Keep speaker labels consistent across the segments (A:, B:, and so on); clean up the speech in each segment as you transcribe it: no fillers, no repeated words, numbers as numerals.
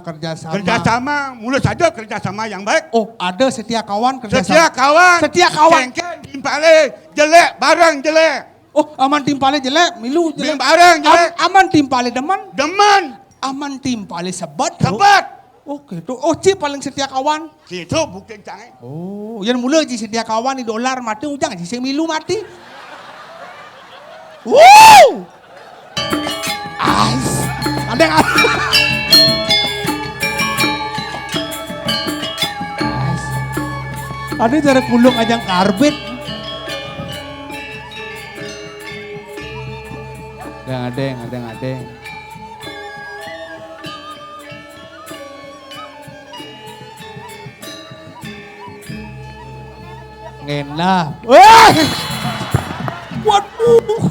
A: kerjasama.
B: Kerjasama, mulai saja kerjasama yang baik.
A: Oh, ada setia kawan kerjasama.
B: Setia kawan.
A: Setia kawan.
B: Cengken, timpale, jelek, barang jelek.
A: Oh, aman timpale jelek, milu jelek.
B: Barang jelek.
A: Aman timpale deman.
B: Deman.
A: Aman timpale sebat.
B: Sebat.
A: Oh, gitu. Oh, Ci paling setia kawan.
B: Gitu bukti canggih.
A: Oh, yang mula Ci setia kawan di dolar mati ujang Ci sing milu mati. Wow! Ais. Ada Ada cara kulung ajang karbit. Ada. Ngenah. Wah! Waduh.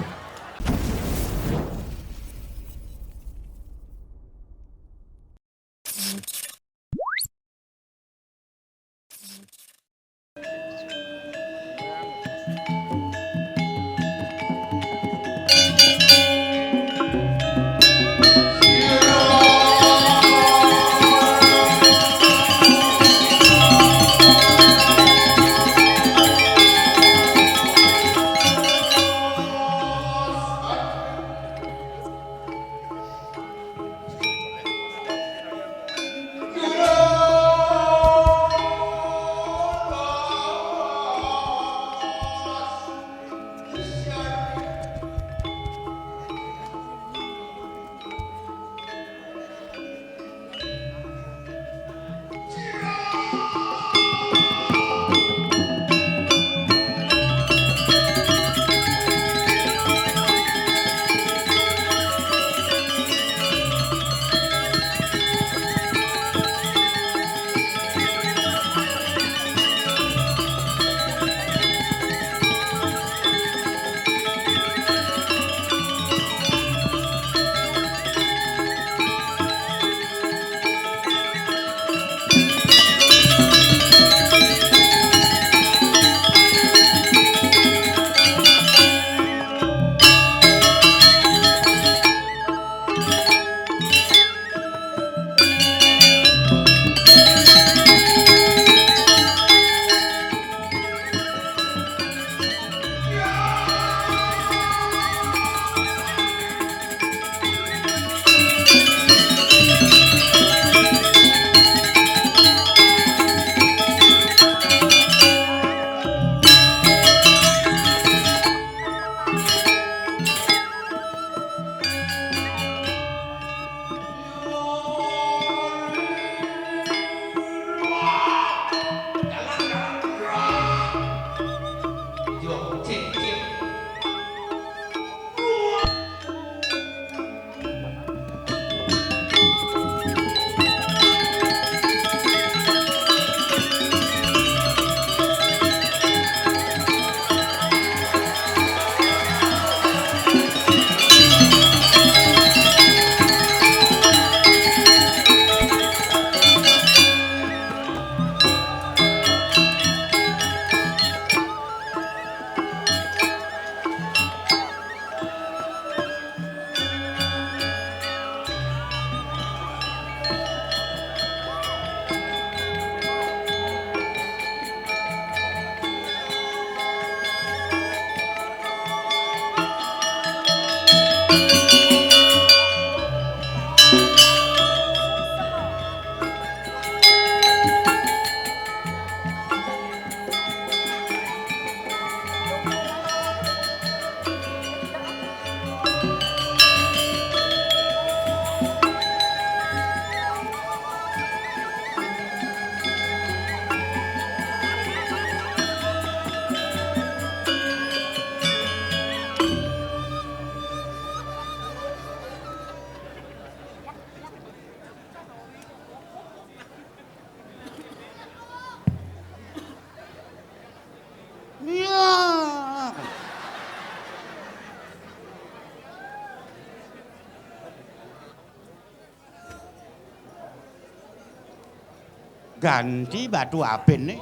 B: Ganti batu apen nih.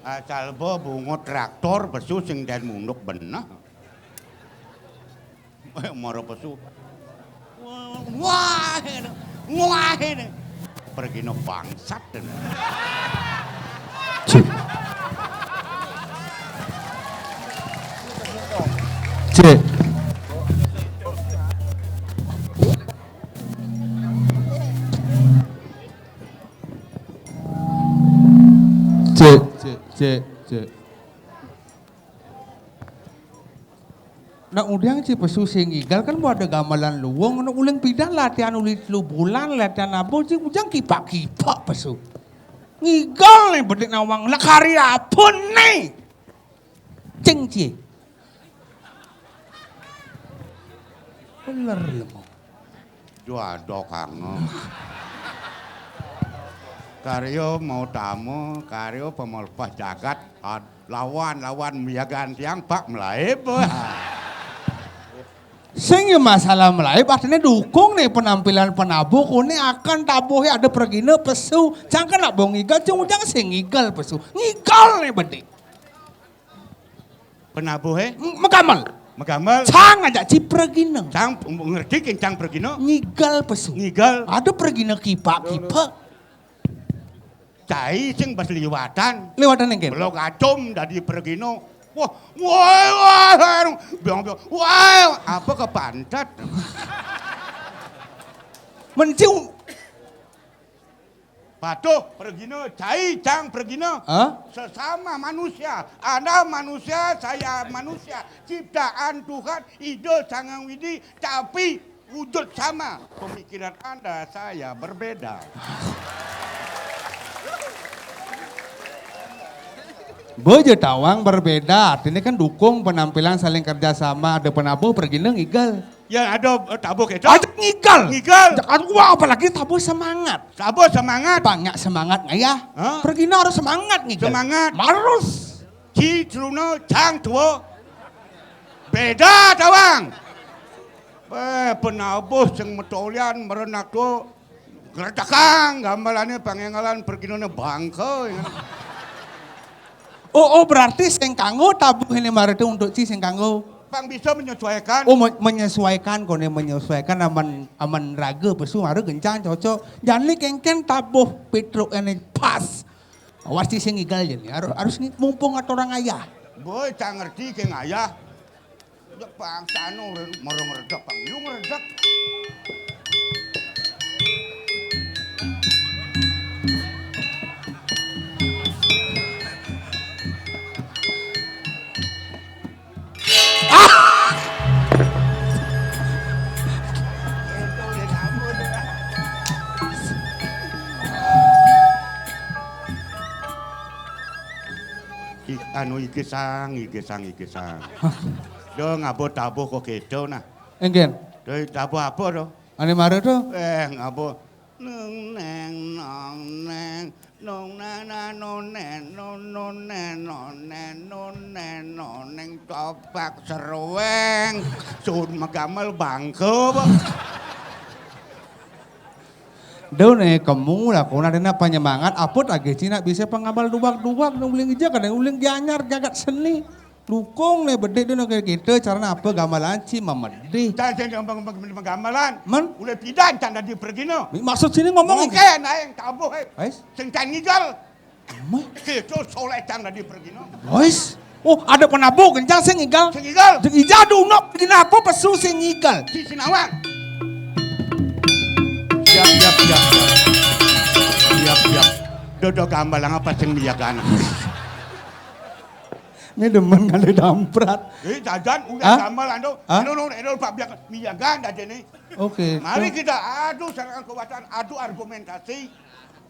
B: Asal bungo traktor besu sing dan munduk benah. Moro pesu. Wah, wah ini. Pergi no bangsat.
A: Cek. Cek. Nak udang si pesu sing igal kan mau ada gamelan luwung, nak ulang pidah latihan ulit lu bulan latihan apa sih ujang kipak pesu. Ngigal nih bedik nawang nak hari apa nih? Ceng cie. Bener lemu.
B: Dua karno. Karyo mau tamu, karyo pemelpah jagat, lawan miagan tiang pak melaib.
A: Sing masalah Melayu artinya dukung nih penampilan penabuh ini akan tabuhnya ada pergina pesu jangan nak bong ngigal jangan sing ngigal pesu ngigal nih bedik
B: Penabuh
A: megamal cang aja ci pergina
B: cang ngerti kencang pergina
A: ngigal pesu
B: ngigal
A: ada pergina kipak
B: cai sing pas liwatan
A: yang
B: belum acum dari pergino. Wah, biang, apa ke pantat?
A: Mencium.
B: Patuh, pergino, cai, cang, pergino. Sesama manusia, Anda manusia, saya manusia. Ciptaan Tuhan, ide sangang widi, tapi wujud sama. Pemikiran Anda, saya berbeda.
A: Bojo tawang berbeda, artinya kan dukung penampilan saling kerjasama, ada penabuh pergi ngigal.
B: Ya ada tabuh itu.
A: Ada ngigal.
B: Ngigal.
A: Wah apalagi tabuh semangat.
B: Tabuh semangat.
A: Banyak semangat nggak ya? Pergi harus semangat ngigal.
B: Semangat.
A: Harus.
B: Ci truno cang tua. Beda tawang. Penabuh sing metolian merenak tuh. Gertakang gambarannya pangengalan pergi nona bangke.
A: Oh berarti sing kanggo tabuh ini marete untuk ci sing kanggo.
B: Bang bisa menyesuaikan.
A: Oh menyesuaikan kone menyesuaikan aman raga pesu mare gencang cocok. Jani kengken tabuh Petro ini pas. Warsi sing igal jadi harus mumpung atau orang ayah.
B: Boy cang ngerti keng ayah. Bang sano merong redak bang lu meredak. Iki sang. Do ngabo tabuh kok kedo nah.
A: Enggen.
B: Do tabuh apa do?
A: Ane mare to?
B: Ngabo. Neng nong nana noneng topak serweng sun magamal bangke ba.
A: Daun kamu lah kau nadena penyemangat apot age cina bisa pengamal duak uling ija kadang uling gianyar jagat seni dukung nih bedek dia kayak gitu caranya apa gamelan ci mamedi
B: Jangan gamelan
A: man
B: udah pidan canda di pergino
A: maksud sini ngomong
B: oke naeng tabuh
A: guys
B: sing ngigal itu soleh canda di pergino
A: guys oh ada penabuh kencang sing ngigal
B: sing
A: ija dunok begini apa pesu sing ngigal
B: si sinawang siap dodo gamelan apa sing miyagan.
A: Ini demen kali damprat.
B: Jajan udah gamelan do. Anu Pak biar miyagan aja nih.
A: Oke.
B: Mari kita adu serangan kekuatan, adu argumentasi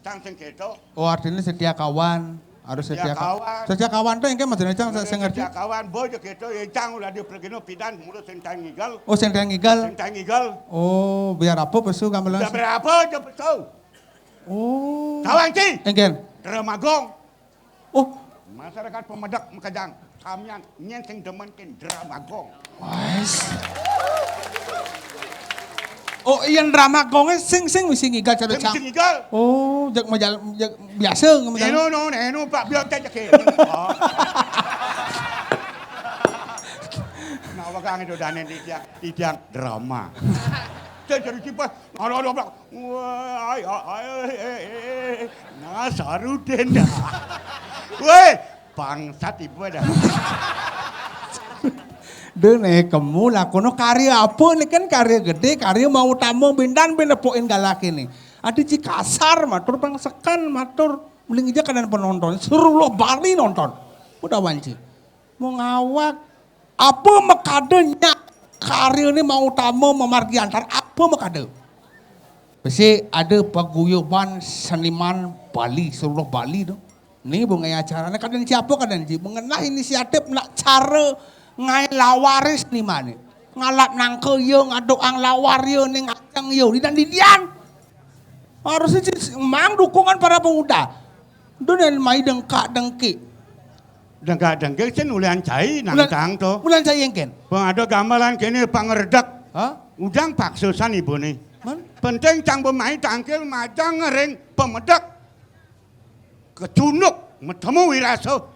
B: cang sengketo.
A: Oh artinya setia kawan. Harus setia kawan. Setia kawan tuh yang kayak macam cang saya ngerti.
B: Setia kawan bojo keto ya cang udah di pergino pidan mulut sentang ngigal.
A: Oh sentang ngigal.
B: Sentang ngigal.
A: Oh biar apa pesu gamelan.
B: Biar berapa aja pesu.
A: Oh.
B: Kawan ci.
A: Engken.
B: Dremagong.
A: Oh.
B: Masyarakat pemedak Mekajang, kamian nyen sing demen ken Dremagong.
A: Wes. Oh iya Dremagong sing mesti ngigal cara cang.
B: Sing ngigal.
A: Oh, jak biasa
B: ngomong. Eno Pak biar cek ke. Awakang itu dane tidak drama. Jadi kipas, ada belak. Wah, nah Saruden dah. Weh, bangsat ibu dah.
A: Dene kamu lah kono karya apa nih kan karya gede, karya mau tamu bindan poin galak ini. Ada ci kasar matur pangsekan matur mending aja kalian penonton suruh lo Bali nonton. Udah wanci. Mau ngawak apa makadenya karya ini mau tamu memargi antar apa makade. Besi ada paguyuban seniman Bali, seluruh Bali tuh. Nih bunga acaranya kadang siapa kadang ji mengenai inisiatif nak cara ngai lawaris nih mana ngalap nangke yo ngadoang lawar yo ning acang yo di dan didian harusnya mang dukungan para pemuda dan mai dengki
B: Dengka sen ulian cai nang tang to.
A: Ulian cai engken.
B: Bang ada gambaran kene pangerdak.
A: Hah?
B: Udang paksusan ibu nih.
A: Man?
B: Penting cang pemain tangkil majang ngering pemedak. Kecunuk metemu wiraso.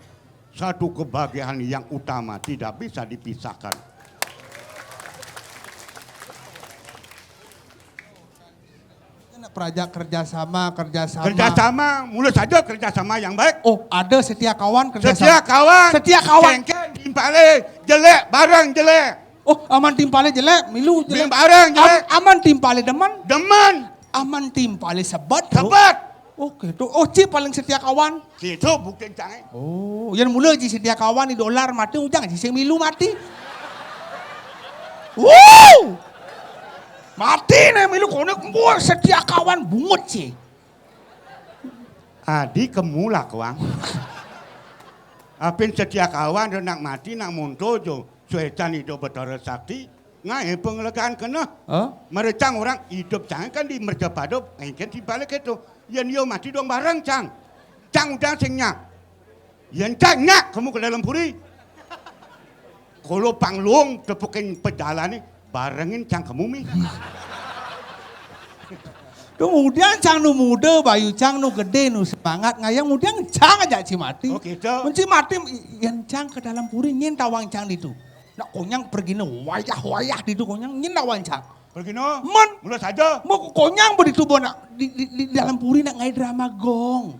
B: Satu kebahagiaan yang utama tidak bisa dipisahkan.
A: Praja kerjasama.
B: Kerjasama, mulai saja kerjasama yang baik.
A: Oh, ada setia kawan kerjasama.
B: Setia kawan. Cengkel timpale jelek, barang jelek.
A: Oh, aman timpale jelek, milu jelek.
B: Barang jelek.
A: Aman timpale deman.
B: Aman
A: timpale sebat. Oke, tuh. Oh, Ci paling setia kawan.
B: Gitu bukti canggih.
A: Oh, yang mulai Ci setia kawan di dolar mati ujang Ci sing milu mati. Wow! Mati nih milu konek gua setia kawan bungut sih.
B: Adi kemula kuang. Apin setia kawan dan nak mati nak muntojo. Suecan hidup betara sakti. Ngai pengelegaan kena. Merecang orang hidup jangan kan di merjapadop. Engken di balik itu. Yang yo mati dong bareng cang. Cang udah singnya. Yang cang nak kamu ke dalam puri. Kalau pangluang tepukin pedalan nih. Barengin cang kamu mi.
A: Kemudian cang nu muda, bayu cang nu gede, nu semangat ngayang kemudian cang aja Cimati.
B: Oh gitu.
A: Cimati yang cang ke dalam puri nyen tawang cang itu. Nak konyang pergi nu wayah di itu konyang nyen tawang cang.
B: Pergi no.
A: Men.
B: Mulai saja.
A: Mau konyang begitu nak di dalam puri nak ngai drama gong.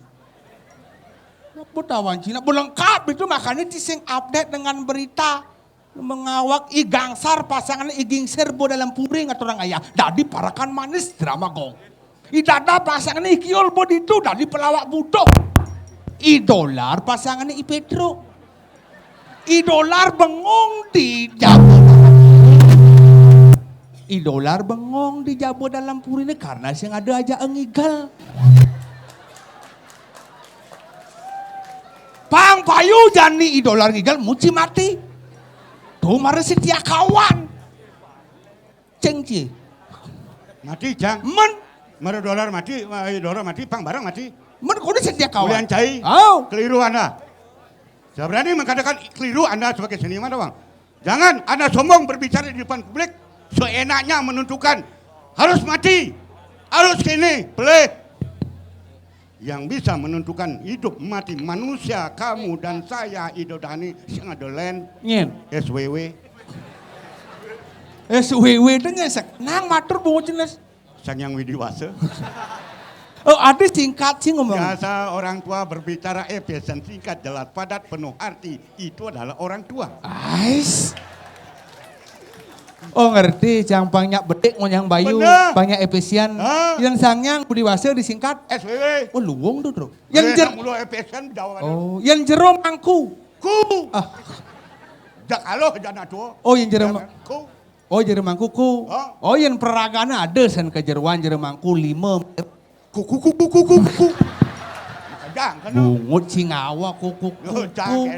A: Nak tawang Cina belengkap itu makanya cising update dengan berita. Mengawak igangsar pasangan iging serbo dalam puring atau orang ayah. Dadi parakan manis drama gong. Idada pasangan ikiol bod itu dadi pelawak budok. Idolar pasangan Ipetro. Idolar bengong di jabo. Idolar bengong di jabo dalam puring karena sing ada aja engigal. Pang payu jani idolar ngigal muci mati. Tuh mari setia kawan. Cengci.
B: Mati jang.
A: Men.
B: Mari dolar mati, pang barang mati.
A: Men kau setia kawan.
B: Ulian cai.
A: Oh.
B: Keliru Anda. Saya berani mengatakan keliru Anda sebagai seniman doang. Jangan Anda sombong berbicara di depan publik. Seenaknya menentukan. Harus mati. Harus kini. Boleh. Yang bisa menentukan hidup mati manusia, kamu dan saya, Idodani, sing ada land, SWW.
A: SWW itu ngesek, nang matur bungu jenis.
B: Sang yang widiwasa.
A: Oh ada singkat sih ngomong.
B: Biasa orang tua berbicara pesan singkat, jelas, padat, penuh arti. Itu adalah orang tua.
A: Ais. Oh ngerti, jangan banyak betik, ngonyang bayu,
B: bener.
A: Banyak efisien. Yang sangyang budiwasa disingkat
B: SWW.
A: Oh luwung tuh bro.
B: Yang mulu efisien jawab.
A: Oh, yang jero mangku.
B: Ku. Jak aloh jana tuh.
A: Oh yang jero
B: ku.
A: Oh jero mangku ku. Oh yang peragana ada sen kejeruan jero mangku 5. Ku.
B: Jang kan.
A: Bungut singawa ku.
B: Jang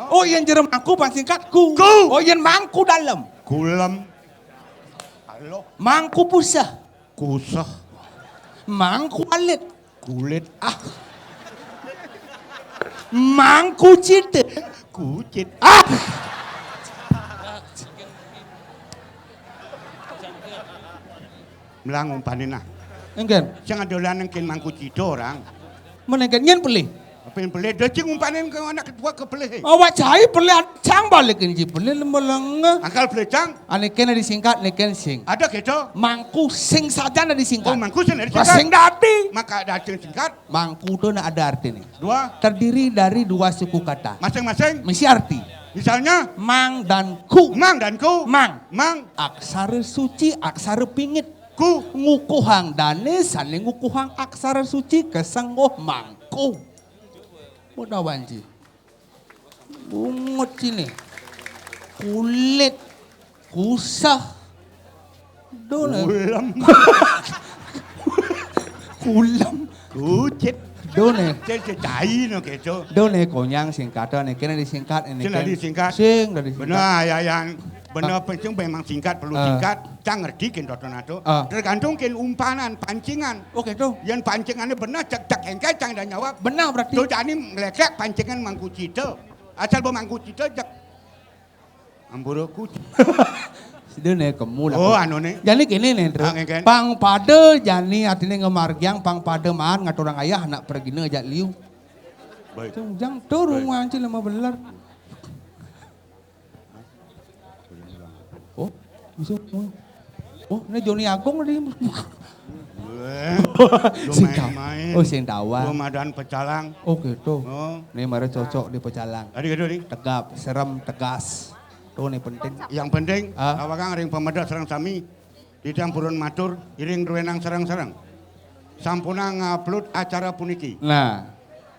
A: Oh yang jero mangku pansingkat ku. Oh yang mangku dalam.
B: Kulem. Halo.
A: Mangku pusah.
B: Kusah.
A: Mangku alit.
B: Kulit.
A: Mangku cite.
B: Kucit. Melang umpanin nah.
A: Engken.
B: Jangan dolan engken mangku cito orang.
A: Menengken nyen pelih.
B: Apa yang pelih? Dia cing umpanin ke anak ketua ke pelih.
A: Awak cai pelih cang balik ini pelih lembalanga.
B: Angkal pelih cang.
A: Ane kena disingkat, neken sing.
B: Ada gitu.
A: Mangku sing saja na disingkat.
B: Oh mangku sing
A: Sing dadi.
B: Maka ada singkat.
A: Mangku itu ada artinya.
B: Dua.
A: Terdiri dari dua suku kata.
B: Masing-masing.
A: Misi arti.
B: Misalnya.
A: Mang dan ku.
B: Mang dan ku.
A: Mang.
B: Mang.
A: Aksara suci, aksara pingit.
B: Ku.
A: Ngukuhang dane, saling ngukuhang aksara suci kesenggoh mangku. Mudah wanci. Bungut sini. Kulit. Kusah. Dona.
B: Kulam.
A: Kulam.
B: Kucit.
A: Done.
B: Cai no gitu.
A: Done konyang singkat, ane kena disingkat, ane
B: Sing dari singkat.
A: Sing dari singkat.
B: Benar ya yang benar penting memang singkat perlu singkat. Jangan ngerti kin dotonato. Tergantung kin umpanan pancingan.
A: Oke tuh.
B: Yang pancingannya benar cek engkai cang dan jawab.
A: Benar berarti.
B: Tuh jadi ngelekek pancingan mangku cita. Asal mangku cita cek. Amburuku.
A: Done kamu lah.
B: Oh anu nih.
A: Jadi gini nih, pang pada jani artinya ngemargiang pang pada maan ngaturang ayah anak pergi ngejak liu.
B: Baik.
A: Jangan turun ngancil lama belar. Oh, masuk. Oh, ini Joni Agung tadi. Sing
B: main.
A: Oh, sing dawa.
B: Ramadan pecalang.
A: Oh, gitu.
B: Oh.
A: Ini mara cocok di pecalang.
B: Ada gitu nih.
A: Tegap, serem, tegas. Tuh nih penting.
B: Yang penting, awakang ring pemedah serang sami, di purun matur, iring ruwenang serang-serang. Sampuna ngupload acara puniki.
A: Nah.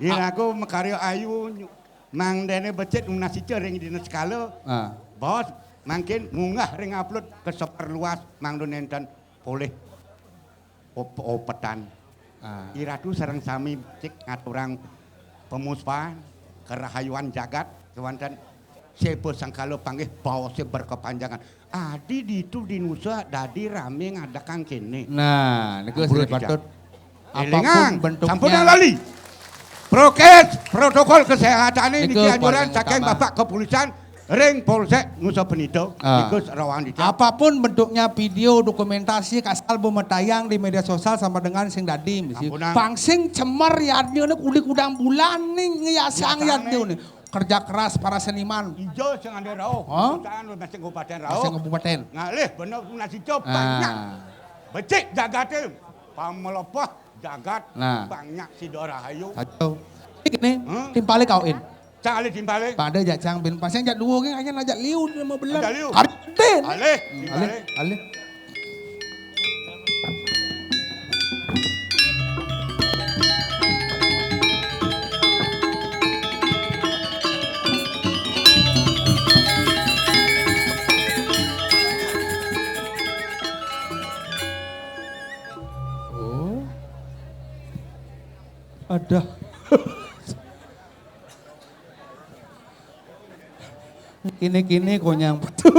B: Ini aku mekaryo ayu, mang dene becet unasice ring di skala. Bos, mungkin munggah ring upload ke seperluas, mang donentan boleh opetan. Iratu serang sami cek ngaturang pemuspa, kerahayuan jagat, kewantan. Siapa sangkalo panggih bawa berkepanjangan. Adi itu di Nusa dadi rame ngadakan kene.
A: Nah, niku sing patut
B: apapun
A: bentuknya.
B: Sampun lali. Prokes, protokol kesehatan ini
A: Niku
B: anjuran
A: paling
B: saking
A: utama.
B: Bapak Kepolisian ring Polsek Nusa Penida. Niku rawan di.
A: Apapun bentuknya video, dokumentasi, kasal bemetayang di media sosial sama dengan sing dadi misi. Pangsing cemar yadnya kulik udang bulan nih ngeyasang yadnya nih. Kerja keras para seniman.
B: Ijo sing ande rao. Perusahaan masing kabupaten rao.
A: Masing kabupaten.
B: Ngalih bener nasi cop banyak. Becik jagate. Pamelopoh jagat banyak sidora hayu.
A: Kacau. Ini timpale kauin.
B: Cang alih timpale.
A: Pada jak cang bin pasien jak dua ge aja najak liu sama belar.
B: Ajak liu.
A: Arden.
B: Alih timpale.
A: Alih. Ada. Kini-kini konyang betul.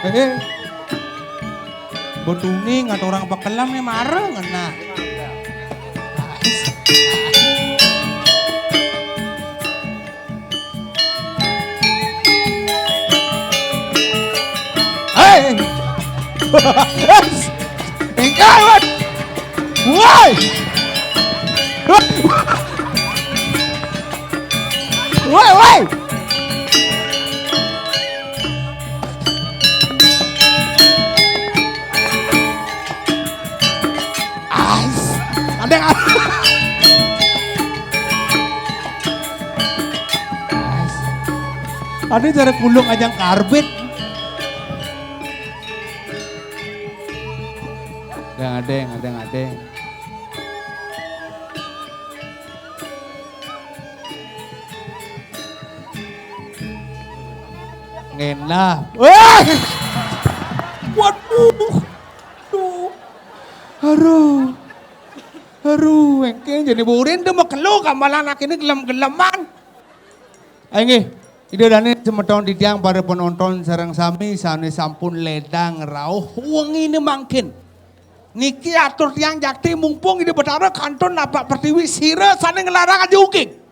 A: Ada. Betuning atau orang pekelam nih marah ngena. Hey! Engkau! Why? Why? Ada cara kulung ajang karbit. Ada. Ngenah. Wah! Waduh. Duh. Aduh, engke jadi burin dia mau kelu kamalan anak ini gelem-geleman. Ayo Ida dani semeton ditiang para penonton sareng sami sane sampun ledang rauh wengi ne mangkin. Niki atur tiang jakti mumpung ide betara kanton napak pertiwi sira sane ngelarang aja ukik.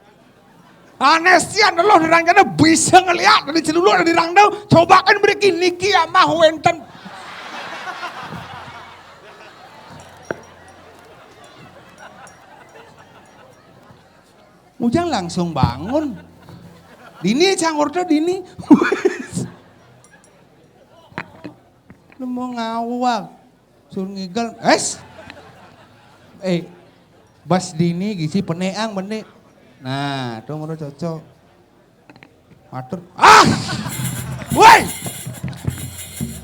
A: Anesian loh dirangkana bisa ngeliat dari celuluk dari rangdau cobakan beri niki amah wenten. Ujang langsung bangun. Dini cangurda dini. Lu mau ngawak. Suruh ngigal. Bas dini gisi peneang benih. Nah, tuh menurut cocok. Matur. Woi!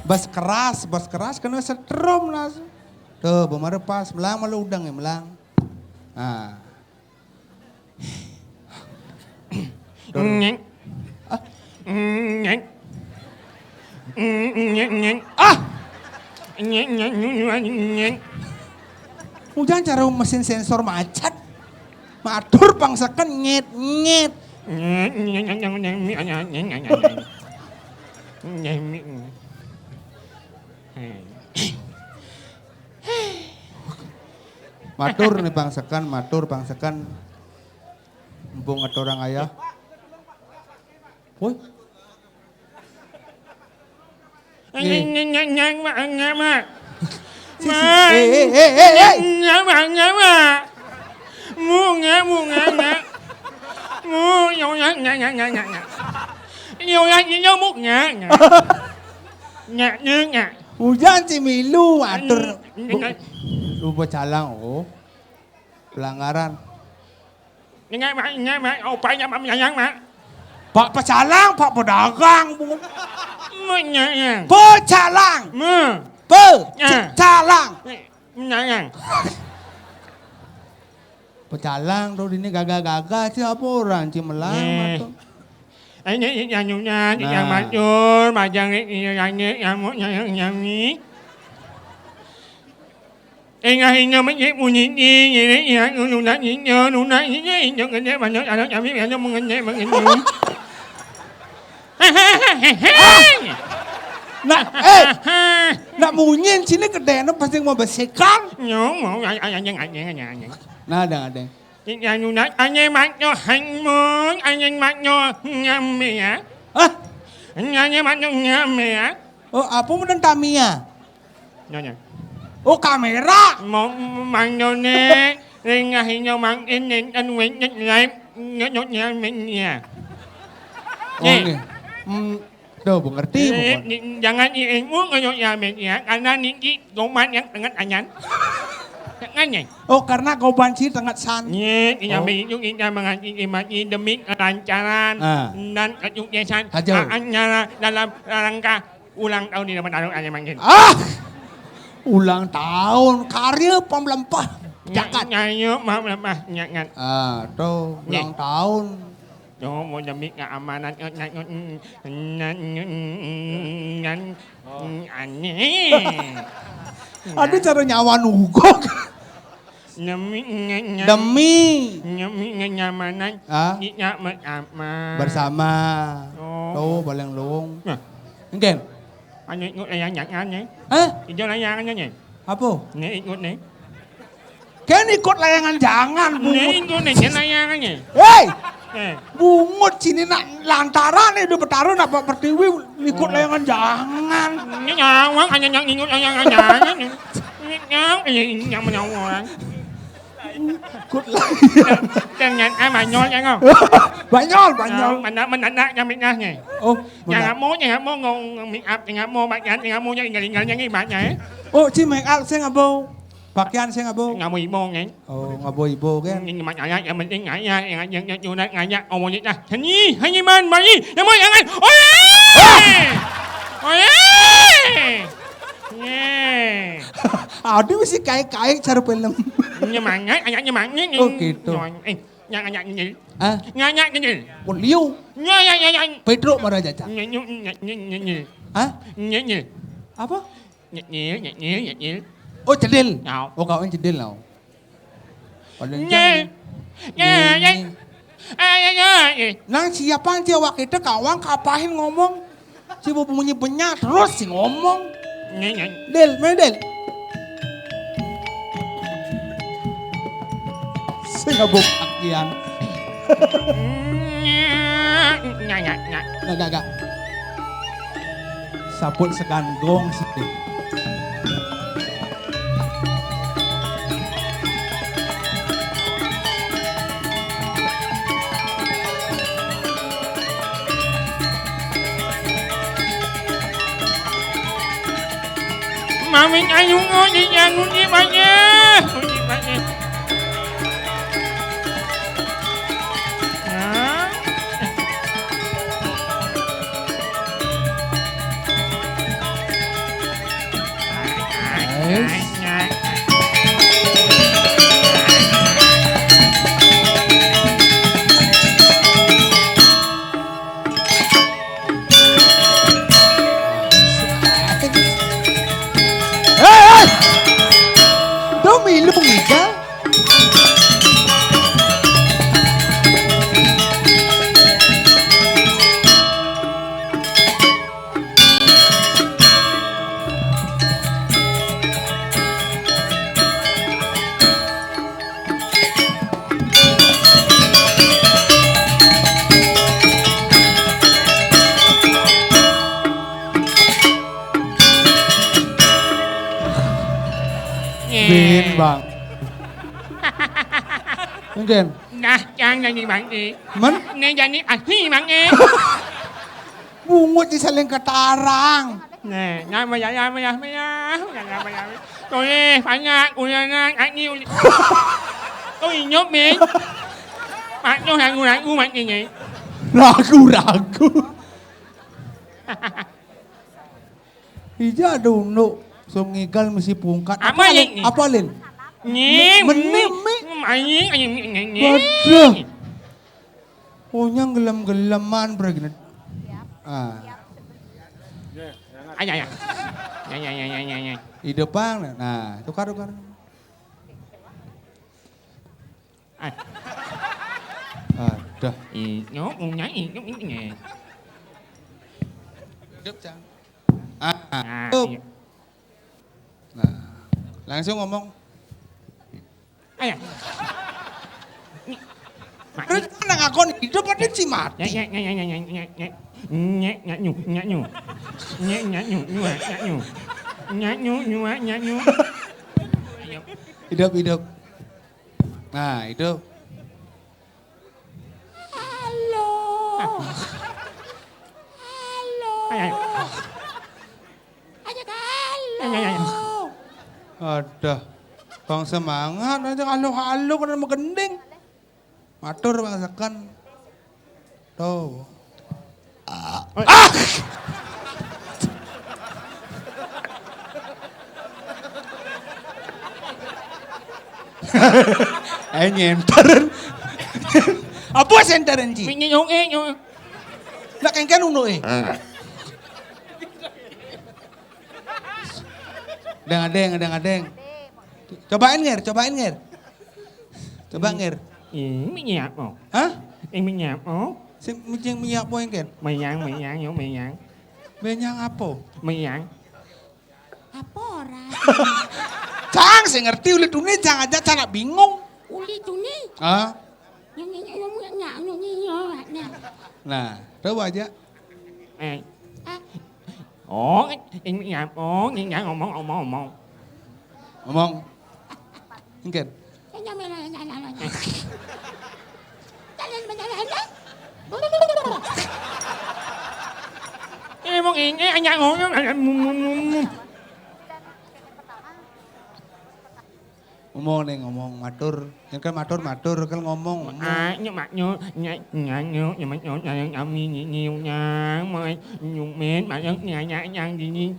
A: Bas keras kena setrum langsung. Tuh, bemare pas melang malu udang ya melang. Nah.
B: Nyeng. Nyeng. Nyeng. Nyeng.
A: Ujang cara mesin sensor macet. Matur pangsakan nyet. Matur nih pangsakan. Mumpung ada orang ayah. Woi. Hujan Cimilu atur. Lupa calang pelanggaran. Pak pecalang, Pak pedagang. Pecalang. Pecalang. Pecalang tuh ini gagah-gagah siapa orang Cimelang atau
B: ini nyanyinya yang majur majang yang nyami Ingahinnya menjadi bunyi ini ya nuna ini yang gede banyak anak kami yang mengenai mengenai.
A: Nak munyin sini kedena pasti mau bersihkan.
B: Nyong mau anh.
A: Nah ada.
B: Yang nuna anh maknya hangmun anh maknya nyami ya. Anh maknya nyami ya.
A: Oh apa mudan Tamiya?
B: Nyonya.
A: Oh kamera.
B: Một bằng đồ nè, riêng hình nhau bằng in nền anh Nguyễn nhất lại nhốt nhà mình nhà.
A: Tuh mengerti bukan?
B: Jangan ingin nyốt nhà mình nhà, karena ini goman yang tengah anyan. Jangan nih.
A: Oh karena kau banci tengah san.
B: Iya, ini mình juga kita mengaji demi kelancaran dan kesuksesan anyara dalam rangka ulang tahun di depan tahun aja mangkin.
A: Ulang tahun karya pemlempah jakat.
B: Nyanyi mau lempah nyangat.
A: Tuh ulang tahun.
B: Tuh mau demi keamanan
A: Ada cara nyawa nugok. Demi
B: kenyamanan kita
A: bersama. Tuh baleng luung. Mungkin.
B: Anh ikut layangan nih. Itu layangannya nih.
A: Apa?
B: Nih ikut nih.
A: Kan ikut layangan jangan.
B: Nih ikut nih layangannya.
A: Hei! Bungut sini nak lantaran nih udah bertaruh nak Pak Pertiwi ikut layangan jangan.
B: Ini nyawang hanya yang ikut layangan jangan. Yang menyawang.
A: Ikut layangan.
B: Ternyata banyol ya kau.
A: Banyol.
B: Menanak yang miknahnya.
A: Oh,
B: jangan mau ngomong make up, jangan mau pakaian, jangan mau tinggal yang ibaratnya.
A: Oh, si make up saya ngabo. Pakaian saya ngabo.
B: Ngabo ibu kan.
A: Oh, ngabo ibu kan.
B: Ini makanya yang penting ngaya yang nyunat ngaya omongin dah. Hanya man bagi. Yang mau jangan.
A: Ada mesti kayak cara film.
B: Nyemangat.
A: Oh gitu.
B: Nyanyak nyil. Nyanyak nyil.
A: Liu.
B: Nyanyak.
A: Pedro marah jajan.
B: Nyil. Nyil.
A: Apa?
B: Nyil.
A: Oh cedil.
B: Nào.
A: Oh kau cedil now.
B: Nyil.
A: Nang siapa yang awak kita kawan kapahin ngomong. Si bobo bunyi benyak terus si ngomong. Del, mana Del? Saya nggak bagian. Nggak. Saput sekanggong sih.
C: Maming ayung di jangan di banyak.
A: Milong ika. Bin bang. Mungkin.
C: Nah, jangan jadi bangke.
A: Men?
C: Nih jadi ahli bangke.
A: Bungut di saling ketarang.
C: Nè, nhai mà dạ tôi phải nha tôi ăn nhiều tôi nhốt miệng bạn cho hàng người ngu mạnh gì nhỉ
A: Ragu. Ija dulu. So ngigal mesti pungkat.
C: Apa ini?
A: Apa Lin?
C: nhé
A: Menim.
C: mày nhé
A: Waduh. Punya gelam-gelaman begini. Ah.
C: ya ya
A: Di depan. Nah, tukar. Ada.
C: nhốt nhảy nhé
A: Hidup, Cang. Hidup. Nah, langsung ngomong.
C: ya
A: Terus mana ngakon hidup ada si mati. Hidup. Nah, hidup.
C: Halo.
A: Ada. Bang semangat aja halo karena megending. Matur bang sekan. Tuh. Nyentaran. Apa sentaran ci? Nak kan uno Adeng. Cobain nger. Coba nger.
C: Mày nhạc không?
A: Hah?
C: Em mày nhạc không?
A: Sing micing minyak po yang ken?
C: Mày nhạc nhổ mày nhạc.
A: Minyak apa?
C: Mày nhạc.
D: Apa ora?
A: Cang, saya ngerti ulit dunia jangan aja cara bingung.
D: Uli tuni.
A: Ah,
D: Nyanyi.
A: nah, coba aja.
C: Ủa, em nhạc ủa, em nhạc ngomong.
A: Ngomong. Mungkin.
C: Em mau yên anh nhạc ngủ
A: Ngomong matur. Yang kan matur kan ngomong.
C: nhưng mà nhớ nhưng mà nhớ nhiều nhà mày nhiều mến mà nhớ gì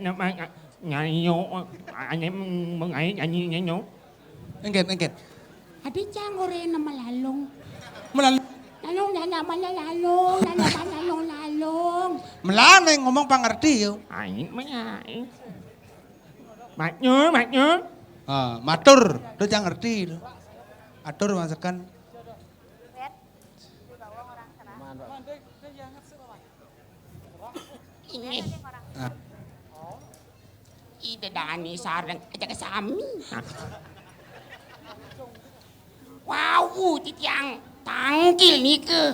C: nó mang nhà vô anh em mừng ấy anh nhớ
A: Engket.
D: Adi cang ore nama lalong.
A: Melalui
D: Lalong.
A: melana yang ngomong pangerti yo.
C: anh mấy ai mạch nhớ
A: Ah, matur, tu jangan ngerti. Atur masakan.
D: Ini.
A: Ah.
D: Ida dani sarang aja kesami. Wow, titiang tangkil nih ke.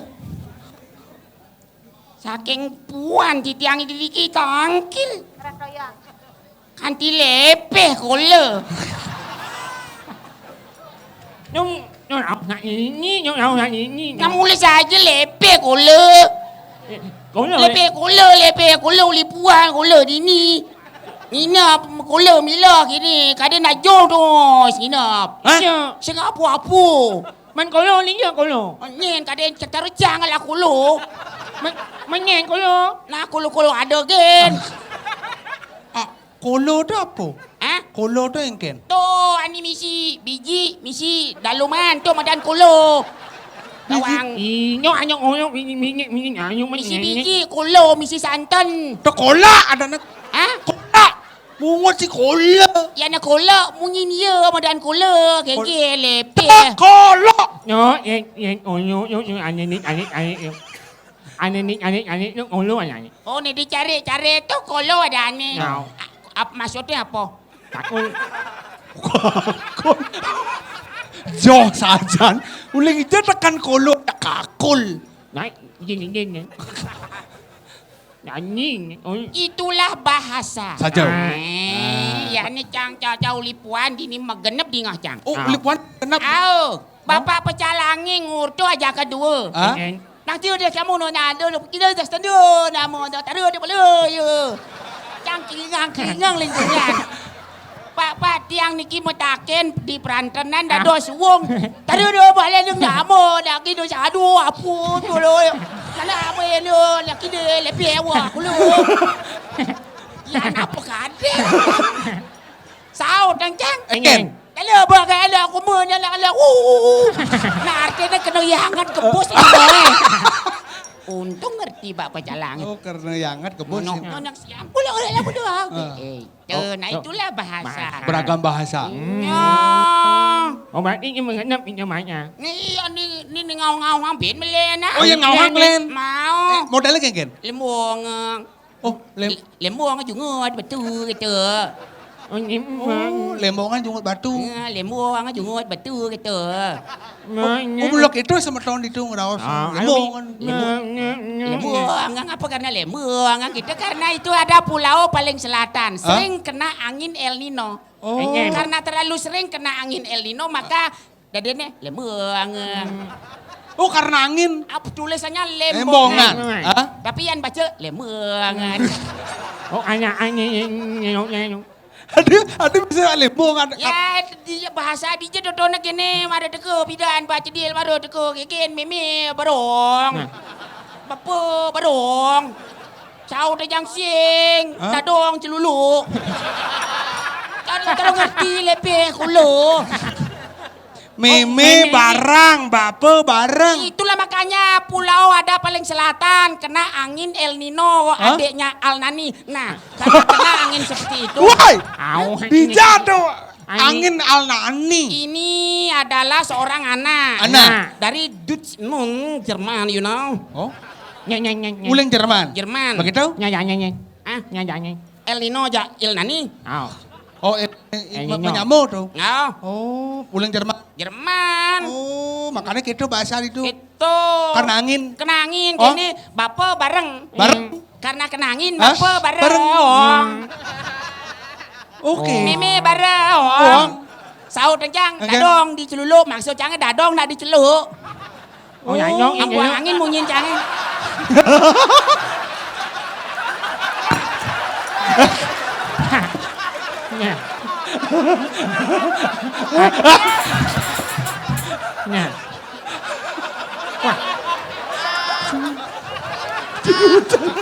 D: Saking puan titiang iki tangkil. Kanti lepeh kole.
C: Nhung nào này nhí nhung nào này nhí.
D: Namuli saja lepeh kole.
C: Cũng là
D: Lepeh kole uli puan kole dini. Nina kole mila kini kadang nak jong tu sinap.
C: Hah?
D: Sengap apa?
C: mình cổ lô lý do cổ lô.
D: Nyen kadang cakap recang lah kolo.
C: Mình nghe cổ lô.
D: Nah kolo ada gen.
A: Ah, kolo tu apa?
D: Ah?
A: Kolo tu engken.
D: Tu ani misi biji, misi daluman tu madan kolo. Bawang.
C: Ý nhóc anh nhóc nhóc mình nhả nhóc mình
D: Misi
C: nghe.
D: biji, kolo, misi santan.
A: Tu kola ada nak
D: Ah?
A: kola. Mungut si kola.
D: Ya nak kolo, munyin ya madan kolo. Keke lepe.
A: Kola.
C: Nhóc em cổ lô nhóc anh nhóc cổ lô anh này.
D: Oh ni dicari tu kolo ada ni.
C: Nào.
D: Maksudnya apa?
C: Takut.
A: Jo sajan. Uling itu tekan kolo tak kakul.
C: Đấy, nhìn. Nyanyi.
D: Itulah bahasa.
A: Saja.
D: Ya ni cang cau lipuan dini magenep di ngah cang.
A: Oh,
C: Ah.
A: lipuan kenapa?
D: Au, bapak pecalangi ngurtu aja kedua.
A: Ah?
D: Nanti dia kamu nona ada kita dah standar nama dah tak ada dia boleh ya. Cang kiringang lingkungan. Pak tiang niki metaken di perantenan dah dos wong. Tak ada dia boleh deng nama dah kita sadu apa tu lo. Kalau apa lo laki dia lebih awak lu. Ya apa kade. Sao cang cang.
A: Engken.
D: Kalau bagai ada aku mana nak ada. Nah artinya kena yangan ke bos ini. Untung ngerti Pak Pecalang.
A: Oh, karena yangat ke bos.
D: Anak siang pula oleh aku doang. Nah itulah bahasa.
A: Beragam bahasa.
D: Ya.
C: Oh, bạn đi nhưng mà nấp đi cho mày nhà.
D: Ni ngau hampir melena.
A: Oh, yang ngawang len.
D: Mau.
A: Modelnya kayak gini.
D: Lemuang.
A: Oh,
D: Lemuang juga betul gitu.
C: Oh, em
A: oh, lembongan jungut batu.
D: Lemuang juga betul gitu.
A: Oh, blok itu sama tahun itu ngerawas. Lembongan.
D: Lemuang, apa karena lemuang? Kita karena itu ada pulau paling selatan, sering kena angin El Nino.
A: Oh.
D: Karena terlalu sering kena angin El Nino, maka dadanya lemuang.
A: Oh, karena angin.
D: Apa tulisannya
A: Lembongan.
D: lembongan?
A: Hah?
D: Tapi yang baca lemuangan.
C: Oh, anh
A: Ada bisa lembongan.
D: Ya, dia bahasa dia dodona gini, mara deke bidan baca dia mara deke gegen meme barong. Bapa barong. Cau dah jang sing, dadong celulu. Kalau ngerti lepe kulo.
A: Meme barang, bape barang.
D: Itulah makanya pulau ada paling selatan kena angin El Nino, adiknya Al Nani. Nah, karena kena angin seperti itu.
A: Woi,
C: Au,
A: dijatuh angin Al-Nani.
D: Ini adalah seorang anak.
A: Anak.
D: Dari Dortmund, Jerman, you know.
A: Oh,
C: nhanh.
A: uling Jerman.
D: Jerman.
A: Begitu?
C: Nhanh.
D: Ah,
C: Nhanh.
D: El Nino aja Il Nani.
A: Oh,
C: Nino.
A: menyamuk tuh.
D: Oh,
A: Oh, uling Jerman.
D: Jerman.
A: Oh, makanya gitu bahasa itu.
D: Itu.
A: Karena angin.
D: Kena angin,
A: Oh.
D: gini bapak bareng.
A: Bareng?
D: Karena kena angin,
A: Hah?
D: bapak bareng.
A: Bareng.
D: Oh.
A: Oke.
D: Meme bareng.
A: Oh.
D: Sau tencang,
A: Oke.
D: dadong diceluluk. Maksud canggih dadong nak diceluk.
C: Oh, dạ nhón
D: Ang buang angin mau nyin canggih.
C: Nha. Nha. Wah.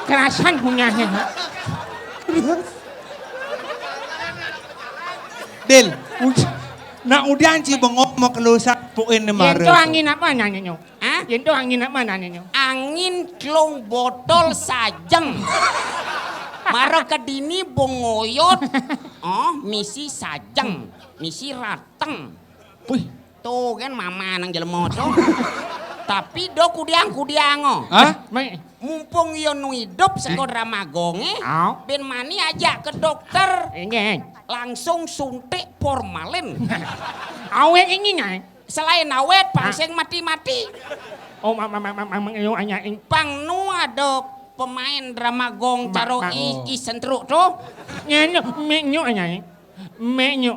C: Kerasan punyanya.
A: Del, nak udian si bengok mau kelusak puin
C: Yen
A: mare.
C: to angin apa nanya nyo?
D: Hah?
C: Yen to angin apa nanya nyo?
D: Angin klong botol sajeng. Maro kedini bongoyot. Oh, misi sajeng. Misi rateng.
A: Wih,
D: Tuh kan mama nang jelema tuh. Tapi do kudiang-kudiang oh.
A: hah?
C: Mấy
D: mumpung yo nu hidup seko Dramagonge, ben mani ajak ke dokter. Langsung suntik formalin.
C: Awet ini ngai.
D: Selain awet, pangseng mati-mati.
C: Oh, ayo anyain.
D: Pang nu ada pemain Dramagong caro isentruk tuh.
C: Nyanyo, menyo anyain. Menyo.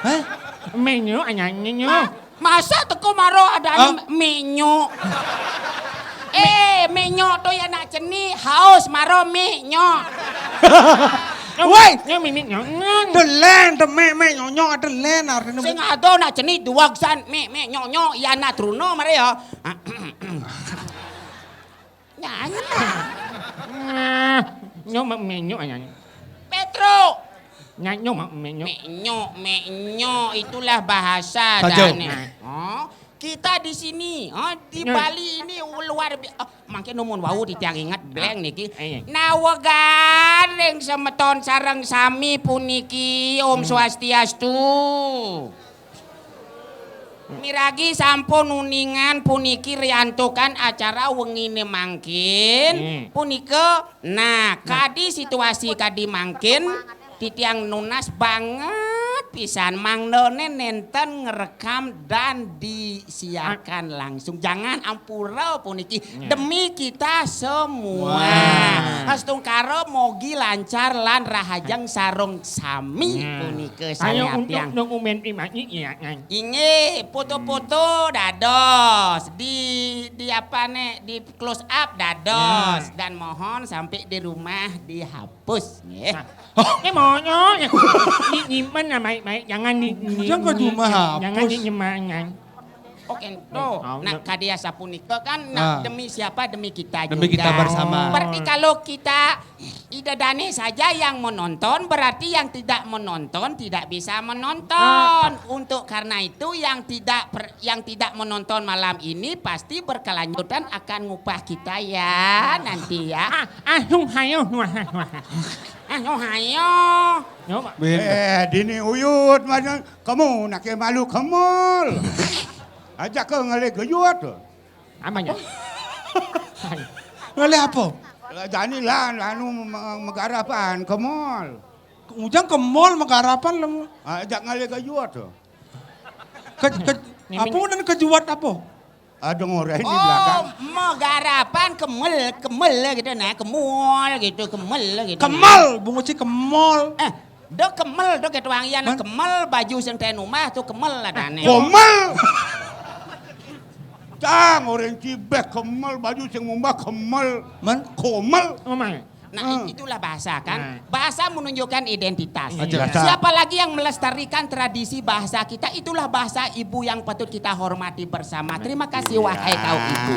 A: Hah?
C: Menyo anyain nyo.
D: Masa teko maro ada minyo. Minyo tuh ya nak ceni haus maro minyo.
A: Woi,
C: Nyo minyo.
A: delen de me nyonyo delen artine.
D: Sing ado nak ceni duwagsan minyo ya nak truno mare ya. Nyanyi.
C: Nyo menyo anyain.
D: Petro.
C: Nyanyo menyo.
D: Menyo itulah bahasa
A: Kacau.
D: dane. Oh, kita di sini, di Bali ini luar biasa. Makin numun wau ditiang ingat bleng niki. Nawagareng semeton sareng sami puniki Om Swastiastu. Miragi sampun uningan puniki riantokan acara wengine mangkin punika. Nah, kadi situasi kadi mangkin titiang nunas banget pisan Mang None nenten ngerekam dan disiarkan langsung. Jangan ampura puniki demi kita semua. Hastung karo mogi lancar lan rahajang sarong sami punike
C: Ayo
D: saya
C: untuk dokumen imani ya ngai.
D: Inge foto-foto dados di apa nih di close up dados dan mohon sampai di rumah dihapus nggih.
C: Ini maunya dinyimpen ya baik-baik, jangan
A: Jangan ke rumah hapus.
C: Jangan dinyimpan.
D: Oke, tuh. Nah, kadia sapunika kan demi siapa? Demi kita
A: Demi
D: juga.
A: kita bersama.
D: Berarti kalau kita idadane saja yang menonton, berarti yang tidak menonton tidak bisa menonton. Untuk karena itu yang tidak menonton malam ini pasti berkelanjutan akan ngupah kita ya nanti ya.
C: Hayo.
D: Hayo.
B: Dini uyut macam kamu nak malu kemul. Ajak ke ngale geyut.
C: Apanya?
A: Ngale apa?
B: Jani lah anu megarapan ke mall.
A: Ujang ke mall megarapan lemu.
B: Ajak ngale geyut.
A: Apa dan kejuat apa?
B: Ada orang di belakang.
D: Megarapan kemel gitu nah, kemul gitu, kemel gitu.
A: Kemal, Bung Uci ke mall.
D: Do kemel do gitu wangian kemel baju sing teh rumah tuh kemel lah dane.
B: Kemel. Cang orang cibek kemel baju sing mumbah kemel.
A: Man,
B: Komel.
D: Nah, itulah bahasa kan. Bahasa menunjukkan identitas.
B: Iya.
D: Siapa lagi yang melestarikan tradisi bahasa kita, itulah bahasa ibu yang patut kita hormati bersama. Terima kasih wahai kau ibu.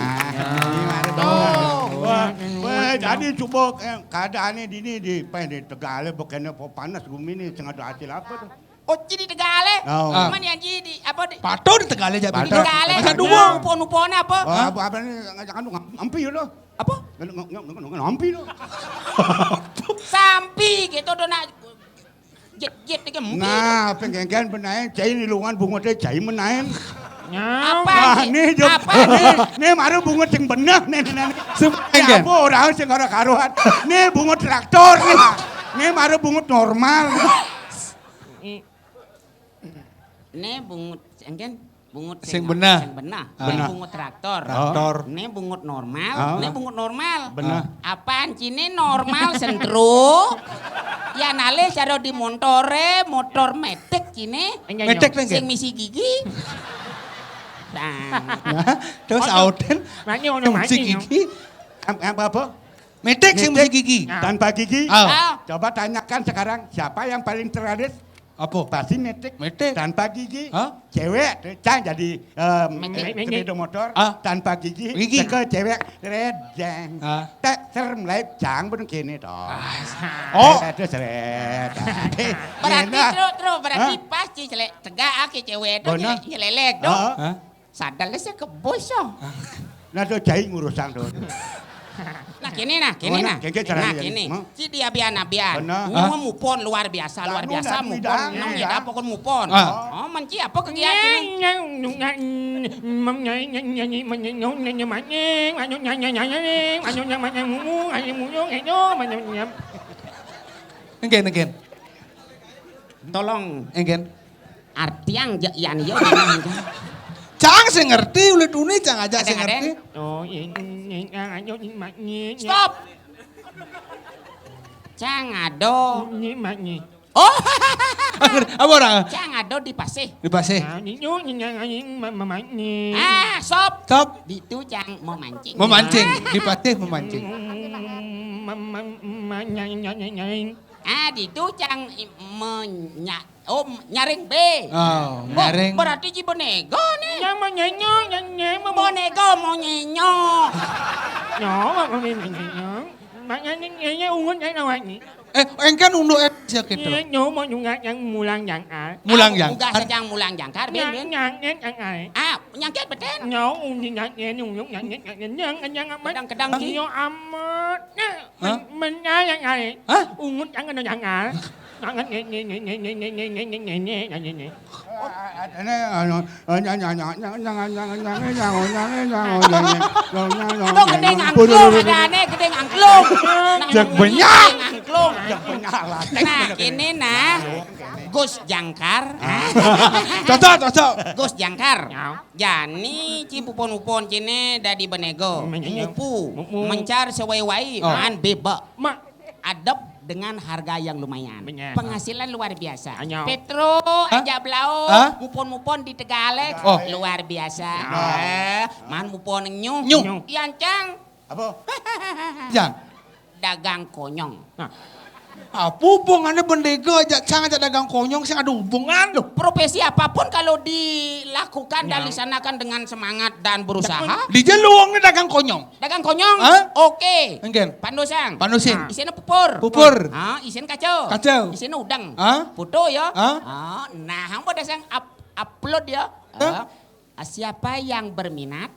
B: Wah, jadi coba keadaannya di Tegal bukannya panas bumi ini tengah ada hasil apa tuh?
D: Oh, jadi Tegale?
B: Oh.
D: Mana yang jadi apa?
A: pato di Tegal aja.
D: Di Tegale.
A: Masa dua.
D: Upon-upon apa?
B: Apa ini ngajakan tuh ampi lo.
D: Apa?
B: Ampi lo.
D: Sampi gitu do nak jet iki mpi.
B: Nah, pengen benain cai ni lungan bunga teh cai menain.
D: Apa?
B: Nih jom. Nih maru bunga sing bener nih.
A: Semenggen.
B: Apa orang sing ora karuan. Nih bunga traktor nih. Nih maru bunga normal.
D: Nih bungut engken bungut
A: Sing benah.
D: Sing benah.
B: Benah.
D: Nih bungut traktor.
A: Traktor.
D: Nih bungut normal.
B: Oh.
D: Nih bungut normal.
B: Benah.
D: Apaan cini normal sentru? Ya nale cara di motor metek cini.
A: Metek
D: Sing
A: lagi.
D: misi gigi. Nah,
A: Nah, terus auden. Si gigi.
B: Apa?
A: Metek sing mesti gigi.
B: Tanpa gigi.
A: Ah.
B: Coba tanyakan sekarang siapa yang paling terlaris?
A: Apa?
B: Pasti metik.
A: Metik.
B: Tanpa gigi.
A: Hah?
B: Cewek can jadi sepeda motor.
A: Ah.
B: Tanpa gigi.
A: Gigi.
B: Ke cewek redeng.
A: Ah.
B: Tak serem lain jang bener kene toh.
A: Oh.
B: Ada seret.
D: berarti pasti celek tegak aki cewek itu
B: Benar.
D: nyelelek dong.
A: Hah?
D: Sadar sih kebos dong.
B: Nah tuh jahit ngurusan tuh.
D: Nah kini nah.
B: Kengke caranya
D: Nah
B: jadi.
D: kini. Si dia bian.
B: Benar.
D: Ngomong mupon luar biasa.
B: Lalu
D: Mupon.
B: nggak bidang,
D: Nung
B: ya.
D: apa kon mupon.
A: Ah.
D: Oh menci apa kegiatan ini?
A: Enggen.
D: Tolong
A: Enggen.
D: artiang yan yo.
A: Cang sing ngerti ulit uni cang aja sing ngerti.
D: Stop. Cang ado. Oh,
A: Apa orang?
D: cang ado di pasih.
A: Di pasih.
D: Stop.
A: Stop.
D: Itu cang mau mancing.
A: Memancing. Di pasih memancing.
D: Itu cang nyaring B.
A: Oh, nyaring.
D: Berarti ci bonego nih. Bonego mau nyenyo.
A: Engkan unduh siya gitu.
C: Mulang yang
A: Mulang yang.
D: Uga sajang mulang jangkar ben. Nyangket beten. Kedang-kedang ki.
C: Ungut yang ada jangan.
D: Itu gede ngangklung adane, gede ngangklung.
A: Jak banyak.
D: Ngangklung.
B: Banyak lah.
D: Nah, ini nah Gus Jangkar.
A: Cocok.
D: Gus Jangkar. Jani cipupon-upon cine dadi benego. Mupu mencar sewai-wai
A: Oh.
D: man beba.
C: Mak,
D: Adep dengan harga yang lumayan.
C: Benar.
D: Penghasilan luar biasa.
C: Anyo.
D: Petro, ajak belau,
A: Hah?
D: mupon-mupon di Tegalek,
A: Oh.
D: luar biasa. Man mupon nyuh.
A: Nyuh.
D: Yancang,
B: Apa?
A: Jang.
D: dagang konyong.
A: Hubungan ada bendega aja cang aja dagang konyong sih ada hubungan loh.
D: Profesi apapun kalau dilakukan dan disanakan dengan semangat dan berusaha,
A: Di luangnya dagang konyong.
D: dagang konyong,
A: Hah?
D: oke.
A: Enggen.
D: Pandosang.
A: Panusin.
D: Isinya pupur.
A: Pupur.
D: Isinya kacau.
A: Kacau.
D: Isinya udang.
A: Hah?
D: Putu ya.
A: Hah?
D: Nah, hangbo dasang upload ya.
A: Hah?
D: Siapa yang berminat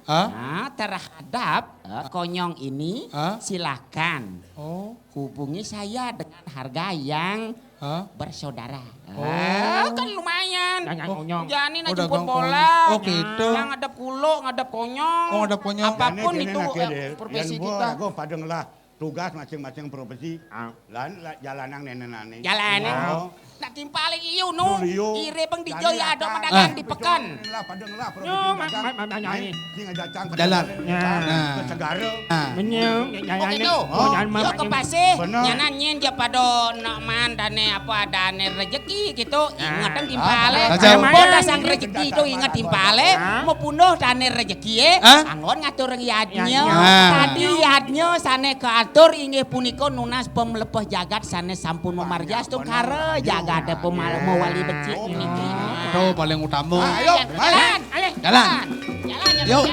D: terhadap konyong ini,
A: Hah?
D: silakan
A: Oh.
D: hubungi saya dengan harga yang
A: Hah?
D: bersaudara.
A: Oh.
D: Kan lumayan.
C: dagang konyong.
D: Jani nak
A: Oh,
D: jemput
A: dagang
D: bola.
A: konyong. Oh, gitu.
D: Yang ngadep kulo, ngadep konyong.
A: Oh, ngadep konyong.
D: Apapun
B: Jane
D: itu
B: nak kede,
D: profesi
B: yan
D: kita.
B: Aku padang lah tugas masing-masing profesi.
C: Ah.
B: Lan jalanang nenenane.
D: Jalanan.
B: Oh.
D: Nak timpalik iyo no.
B: Iyo.
D: Ire bang di
B: Jani
D: joy
B: lah,
D: ada
B: kan.
D: madagan di pekan.
B: Lah padang lah profesi.
C: Yo,
B: dagang.
C: nyanyi.
B: Sing ajacang
A: Jalan.
C: Ya.
B: Ke Segara.
A: Nah.
C: Menyong,
D: Oh gitu. Yo ke pasih.
B: Bener.
D: Nyanan nyen dia pada nakman dane apa dane rezeki gitu. Ingatan timpale.
A: Kacau.
D: Boda sang rezeki itu ingat timpale. Mau punuh dane rezeki anggon ngatur yadnya. Tadi yadnya sane keatur inggih punika nunas pemlepeh jagat sane sampun memarjas tung kare jagat ada mewali becik ini.
A: Itu paling utama.
B: Ayo,
D: Jalan.
A: Jalan.
D: Jalan.
A: Yuk.